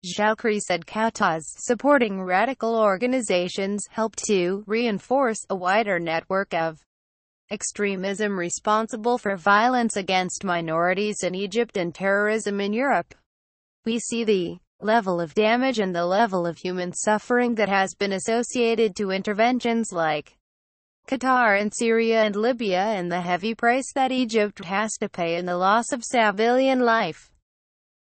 Zhoukri said Qatar's supporting radical organizations helped to reinforce a wider network of extremism responsible for violence against minorities in Egypt and terrorism in Europe. We see the level of damage and the level of human suffering that has been associated to interventions like Qatar in Syria and Libya, and the heavy price that Egypt has to pay in the loss of civilian life,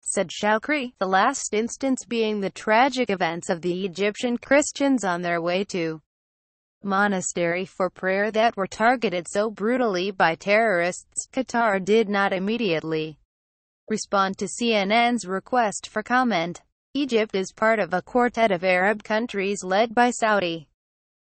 said Zhoukri, the last instance being the tragic events of the Egyptian Christians on their way to monastery for prayer that were targeted so brutally by terrorists. Qatar did not immediately respond to CNN's request for comment. Egypt is part of a quartet of Arab countries led by Saudi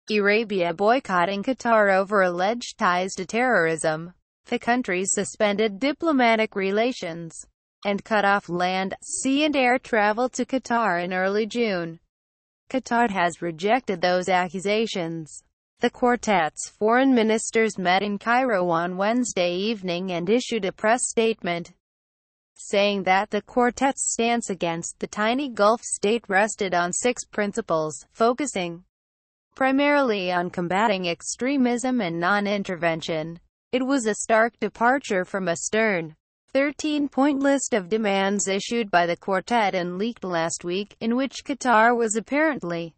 Arabia boycotting Qatar over alleged ties to terrorism. The countries suspended diplomatic relations and cut off land, sea and air travel to Qatar in early June. Qatar has rejected those accusations. The quartet's foreign ministers met in Cairo on Wednesday evening and issued a press statement saying that the quartet's stance against the tiny Gulf state rested on 6 principles, focusing primarily on combating extremism and non-intervention. It was a stark departure from a stern 13-point list of demands issued by the quartet and leaked last week, in which Qatar was apparently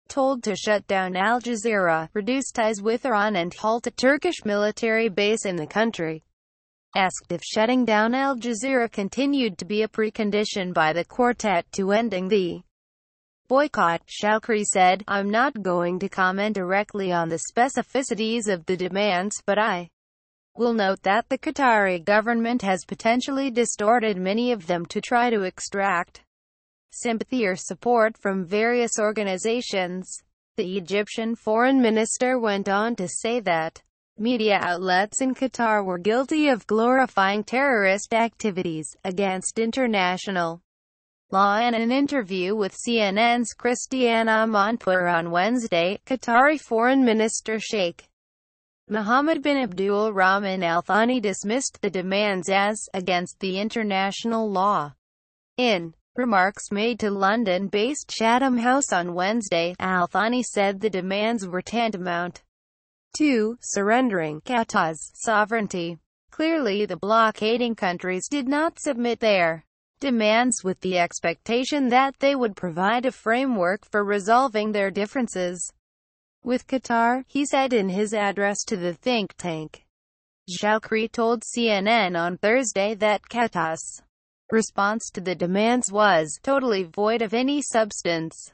told to shut down Al Jazeera, reduce ties with Iran and halt a Turkish military base in the country. Asked if shutting down Al Jazeera continued to be a precondition by the quartet to ending the boycott, Zhoukri said, "I'm not going to comment directly on the specificities of the demands, but I will note that the Qatari government has potentially distorted many of them to try to extract sympathy or support from various organizations." The Egyptian foreign minister went on to say that media outlets in Qatar were guilty of glorifying terrorist activities against international law. In an interview with CNN's Christiana Monpour on Wednesday, Qatari Foreign Minister Sheikh Mohammed bin Abdul Rahman Al Thani dismissed the demands as against the international law. In remarks made to London-based Chatham House on Wednesday, Al Thani said the demands were tantamount to surrendering Qatar's sovereignty. Clearly, the blockading countries did not submit their demands with the expectation that they would provide a framework for resolving their differences with Qatar, he said in his address to the think tank. Zhoukri told CNN on Thursday that Qatar's response to the demands was totally void of any substance.